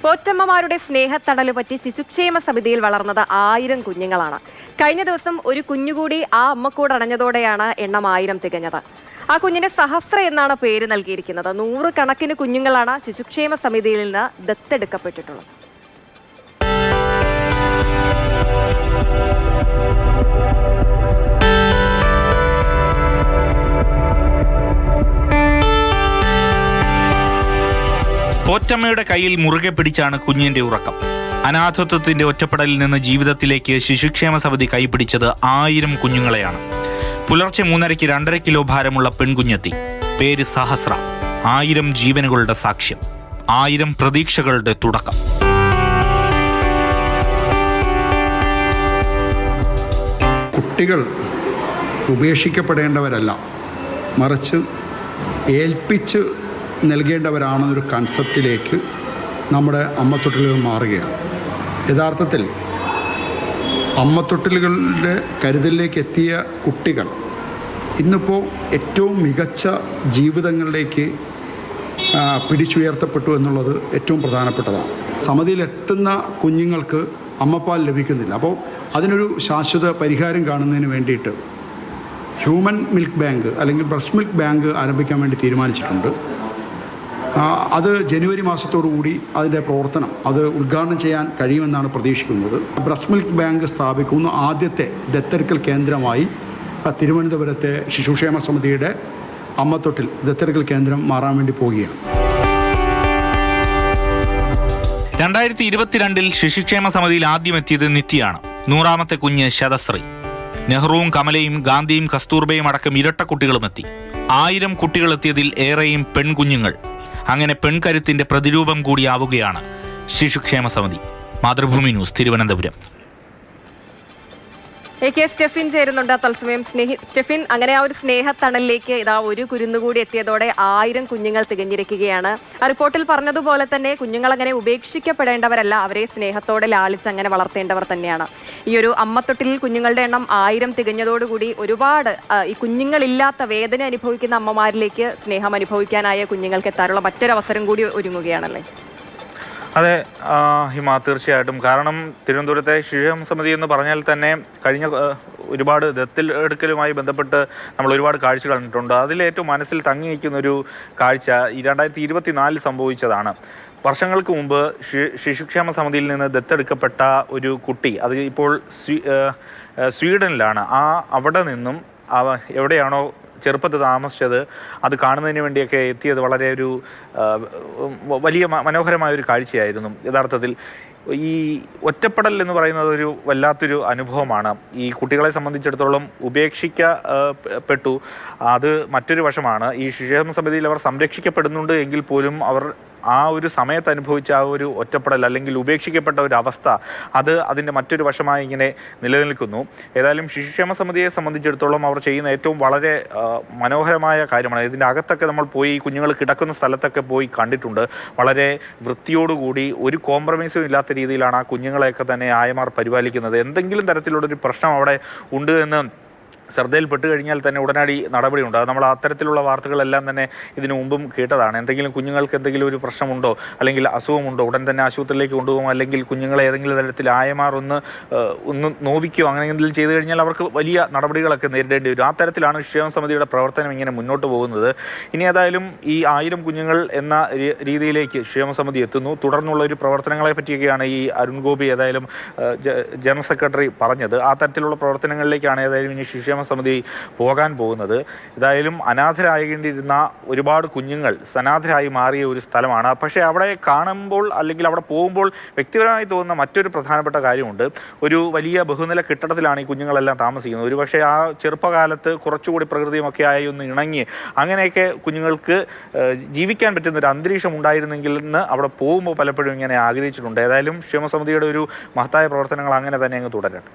പോറ്റമ്മമാരുടെ സ്നേഹത്തണല് പറ്റി ശിശുക്ഷേമ സമിതിയിൽ വളർന്നത് 1000 കുഞ്ഞുങ്ങളാണ്. കഴിഞ്ഞ ദിവസം ഒരു കുഞ്ഞുകൂടി ആ അമ്മക്കൂട് അണഞ്ഞതോടെയാണ് എണ്ണം 1000 തികഞ്ഞത്. ആ കുഞ്ഞിന് സഹസ്ര എന്നാണ് പേര് നൽകിയിരിക്കുന്നത്. 100 കണക്കിന് കുഞ്ഞുങ്ങളാണ് ശിശുക്ഷേമ സമിതിയിൽ നിന്ന് ദത്തെടുക്കപ്പെട്ടിട്ടുള്ളത്. പോറ്റമ്മയുടെ കയ്യിൽ മുറുകെ പിടിച്ചാണ് കുഞ്ഞിന്റെ ഉറക്കം. അനാഥത്വത്തിന്റെ ഒറ്റപ്പെടലിൽ നിന്ന് ജീവിതത്തിലേക്ക് ശിശുക്ഷേമ സമിതി കൈപിടിച്ചത് 1000 കുഞ്ഞുങ്ങളെയാണ്. പുലർച്ചെ 3:30 2.5 കിലോ ഭാരമുള്ള പെൺകുഞ്ഞെത്തി. പേര് സഹസ്ര. 1000 ജീവനുകളുടെ സാക്ഷ്യം, 1000 പ്രതീക്ഷകളുടെ തുടക്കം. കുട്ടികൾ ഉപേക്ഷിക്കപ്പെടേണ്ടവരല്ല, മറിച്ച് ഏൽപ്പിച്ച് നൽകേണ്ടവരാണെന്നൊരു കൺസെപ്റ്റിലേക്ക് നമ്മുടെ അമ്മത്തൊട്ടിലുകൾ മാറുകയാണ്. യഥാർത്ഥത്തിൽ അമ്മത്തൊട്ടിലുകളുടെ കരുതലിലേക്ക് എത്തിയ കുട്ടികൾ ഇന്നിപ്പോൾ ഏറ്റവും മികച്ച ജീവിതങ്ങളിലേക്ക് പിടിച്ചുയർത്തപ്പെട്ടു എന്നുള്ളത് ഏറ്റവും പ്രധാനപ്പെട്ടതാണ്. സമിതിയിലെത്തുന്ന കുഞ്ഞുങ്ങൾക്ക് അമ്മപ്പാൽ ലഭിക്കുന്നില്ല. അപ്പോൾ അതിനൊരു ശാശ്വത പരിഹാരം കാണുന്നതിന് വേണ്ടിയിട്ട് ഹ്യൂമൻ മിൽക്ക് ബാങ്ക് അല്ലെങ്കിൽ ബ്രസ്റ്റ് മിൽക്ക് ബാങ്ക് ആരംഭിക്കാൻ വേണ്ടി തീരുമാനിച്ചിട്ടുണ്ട്. അത് ജനുവരി മാസത്തോടുകൂടി അതിൻ്റെ പ്രവർത്തനം അത് ഉദ്ഘാടനം ചെയ്യാൻ കഴിയുമെന്നാണ് പ്രതീക്ഷിക്കുന്നത്. ബ്രസ്റ്റ് മിൽക്ക് ബാങ്ക് സ്ഥാപിക്കുന്ന ആദ്യത്തെ ദത്തെടുക്കൽ കേന്ദ്രമായി തിരുവനന്തപുരത്തെ ശിശുക്ഷേമ സമിതിയുടെ അമ്മത്തൊട്ടിൽ ദത്തെടുക്കൽ കേന്ദ്രം മാറാൻ വേണ്ടി പോവുകയാണ്. 2022 ശിശുക്ഷേമ സമിതിയിൽ ആദ്യം എത്തിയത് നിത്യയാണ്. 100ാമത്തെ കുഞ്ഞ് ശതശ്രീ. നെഹ്റുവും കമലയും ഗാന്ധിയും കസ്തൂർബയും അടക്കം ഇരട്ട കുട്ടികളും എത്തി. 1000 കുട്ടികൾ എത്തിയതിൽ ഏറെയും പെൺകുഞ്ഞുങ്ങൾ. അങ്ങനെ പെൺകരുത്തിന്റെ പ്രതിരൂപം കൂടിയാവുകയാണ് ശിശുക്ഷേമ സമിതി. മാതൃഭൂമി ന്യൂസ്, തിരുവനന്തപുരം. AK സ്റ്റെഫിൻ ചേരുന്നുണ്ട് തത്സമയം. സ്റ്റെഫിൻ, അങ്ങനെ ആ ഒരു സ്നേഹത്തണലിലേക്ക് ഇതാ ഒരു കുരുന്നുകൂടി എത്തിയതോടെ 1000 കുഞ്ഞുങ്ങൾ തികഞ്ഞിരിക്കുകയാണ്. ആ റിപ്പോർട്ടിൽ പറഞ്ഞതുപോലെ തന്നെ കുഞ്ഞുങ്ങൾ അങ്ങനെ ഉപേക്ഷിക്കപ്പെടേണ്ടവരല്ല, അവരെ സ്നേഹത്തോടെ ലാളിച്ച് അങ്ങനെ വളർത്തേണ്ടവർ തന്നെയാണ്. ഈ ഒരു അമ്മത്തൊട്ടിലിൽ കുഞ്ഞുങ്ങളുടെ എണ്ണം 1000 തികഞ്ഞതോടുകൂടി ഒരുപാട് ഈ കുഞ്ഞുങ്ങളില്ലാത്ത വേദന അനുഭവിക്കുന്ന അമ്മമാരിലേക്ക് സ്നേഹം അനുഭവിക്കാനായ കുഞ്ഞുങ്ങൾക്ക് എത്താനുള്ള മറ്റൊരവസരം കൂടി ഒരുങ്ങുകയാണല്ലേ? അതെ ഹിമ, തീർച്ചയായിട്ടും. കാരണം തിരുവനന്തപുരത്തെ ശിശുക്ഷേമ സമിതി എന്ന് പറഞ്ഞാൽ തന്നെ കഴിഞ്ഞ ഒരുപാട് ദത്തെടുക്കലുമായി ബന്ധപ്പെട്ട് നമ്മൾ ഒരുപാട് കാഴ്ചകൾ കണ്ടിട്ടുണ്ട്. അതിലേറ്റവും മനസ്സിൽ തങ്ങി നിൽക്കുന്നൊരു കാഴ്ച ഈ 2024 സംഭവിച്ചതാണ്. വർഷങ്ങൾക്ക് മുമ്പ് ശിശുക്ഷേമ സമിതിയിൽ നിന്ന് ദത്തെടുക്കപ്പെട്ട ഒരു കുട്ടി, അത് ഇപ്പോൾ സ്വീഡനിലാണ്. അവിടെ നിന്നും എവിടെയാണോ ചെറുപ്പത്തിൽ താമസിച്ചത് അത് കാണുന്നതിന് വേണ്ടിയൊക്കെ എത്തിയത് വളരെ ഒരു വലിയ മനോഹരമായൊരു കാഴ്ചയായിരുന്നു. യഥാർത്ഥത്തിൽ ഈ ഒറ്റപ്പെടൽ എന്ന് പറയുന്നത് ഒരു വല്ലാത്തൊരു അനുഭവമാണ്. ഈ കുട്ടികളെ സംബന്ധിച്ചിടത്തോളം ഉപേക്ഷിക്കപ്പെട്ടു. അത് മറ്റൊരു വശമാണ്. ഈ ശിശുക്ഷേമ സമിതിയിൽ അവർ സംരക്ഷിക്കപ്പെടുന്നുണ്ട് എങ്കിൽ പോലും അവർ ആ ഒരു സമയത്ത് അനുഭവിച്ച ആ ഒരു ഒറ്റപ്പെടൽ അല്ലെങ്കിൽ ഉപേക്ഷിക്കപ്പെട്ട ഒരു അവസ്ഥ അത് അതിൻ്റെ മറ്റൊരു വശമായി ഇങ്ങനെ നിലനിൽക്കുന്നു. ഏതായാലും ശിശുക്ഷേമ സമിതിയെ സംബന്ധിച്ചിടത്തോളം അവർ ചെയ്യുന്ന ഏറ്റവും വളരെ മനോഹരമായ കാര്യമാണ്. ഇതിൻ്റെ അകത്തൊക്കെ നമ്മൾ പോയി കുഞ്ഞുങ്ങൾ കിടക്കുന്ന സ്ഥലത്തൊക്കെ പോയി കണ്ടിട്ടുണ്ട്. വളരെ വൃത്തിയോടുകൂടി ഒരു കോംപ്രമൈസും ഇല്ലാത്ത രീതിയിലാണ് ആ കുഞ്ഞുങ്ങളെയൊക്കെ തന്നെ ആയമാർ പരിപാലിക്കുന്നത്. എന്തെങ്കിലും തരത്തിലുള്ളൊരു പ്രശ്നം അവിടെ ഉണ്ട് എന്ന് ശ്രദ്ധയിൽപ്പെട്ട് കഴിഞ്ഞാൽ തന്നെ ഉടനടി നടപടിയുണ്ട്. അത് നമ്മൾ അത്തരത്തിലുള്ള വാർത്തകളെല്ലാം തന്നെ ഇതിനു മുമ്പും കേട്ടതാണ്. എന്തെങ്കിലും കുഞ്ഞുങ്ങൾക്ക് എന്തെങ്കിലും ഒരു പ്രശ്നമുണ്ടോ അല്ലെങ്കിൽ അസുഖമുണ്ടോ ഉടൻ തന്നെ ആശുപത്രിയിലേക്ക് കൊണ്ടുപോകും, അല്ലെങ്കിൽ കുഞ്ഞുങ്ങളെ ഏതെങ്കിലും തരത്തിൽ ആയമാർ ഒന്ന് നോവിക്കുകയോ അങ്ങനെ എന്തെങ്കിലും ചെയ്തു കഴിഞ്ഞാൽ അവർക്ക് വലിയ നടപടികളൊക്കെ നേരിടേണ്ടി വരും. ആ തരത്തിലാണ് ശിശുക്ഷേമ സമിതിയുടെ പ്രവർത്തനം ഇങ്ങനെ മുന്നോട്ട് പോകുന്നത്. ഇനി ഏതായാലും ഈ 1000 കുഞ്ഞുങ്ങൾ എന്ന രീതിയിലേക്ക് ശിശുക്ഷേമ സമിതി എത്തുന്നു. തുടർന്നുള്ള ഒരു പ്രവർത്തനങ്ങളെ പറ്റിയൊക്കെയാണ് ഈ അരുൺ ഗോപി ഏതായാലും ജനറൽ സെക്രട്ടറി പറഞ്ഞത്. ആ തരത്തിലുള്ള പ്രവർത്തനങ്ങളിലേക്കാണ് ഏതായാലും ഇനി ശിശുക്ഷേമ സമിതി പോകാൻ പോകുന്നത്. ഏതായാലും അനാഥരാകേണ്ടിയിരുന്ന ഒരുപാട് കുഞ്ഞുങ്ങൾ അനാഥരായി മാറിയ ഒരു സ്ഥലമാണ്. പക്ഷേ അവിടെ കാണുമ്പോൾ അല്ലെങ്കിൽ അവിടെ പോകുമ്പോൾ വ്യക്തിപരമായി തോന്നുന്ന മറ്റൊരു പ്രധാനപ്പെട്ട കാര്യമുണ്ട്. ഒരു വലിയ ബഹുനില കെട്ടിടത്തിലാണ് ഈ കുഞ്ഞുങ്ങളെല്ലാം താമസിക്കുന്നത്. ഒരു പക്ഷേ ആ ചെറുപ്പകാലത്ത് കുറച്ചുകൂടി പ്രകൃതിയുമൊക്കെ ആയി ഒന്ന് ഇണങ്ങി അങ്ങനെയൊക്കെ കുഞ്ഞുങ്ങൾക്ക് ജീവിക്കാൻ പറ്റുന്ന ഒരു അന്തരീക്ഷം ഉണ്ടായിരുന്നെങ്കിൽ എന്ന് അവിടെ പോകുമ്പോൾ പലപ്പോഴും ഇങ്ങനെ ആഗ്രഹിച്ചിട്ടുണ്ട്. ഏതായാലും ക്ഷേമസമിതിയുടെ ഒരു മഹത്തായ പ്രവർത്തനങ്ങൾ അങ്ങനെ തന്നെ അങ്ങ് തുടരട്ടെ.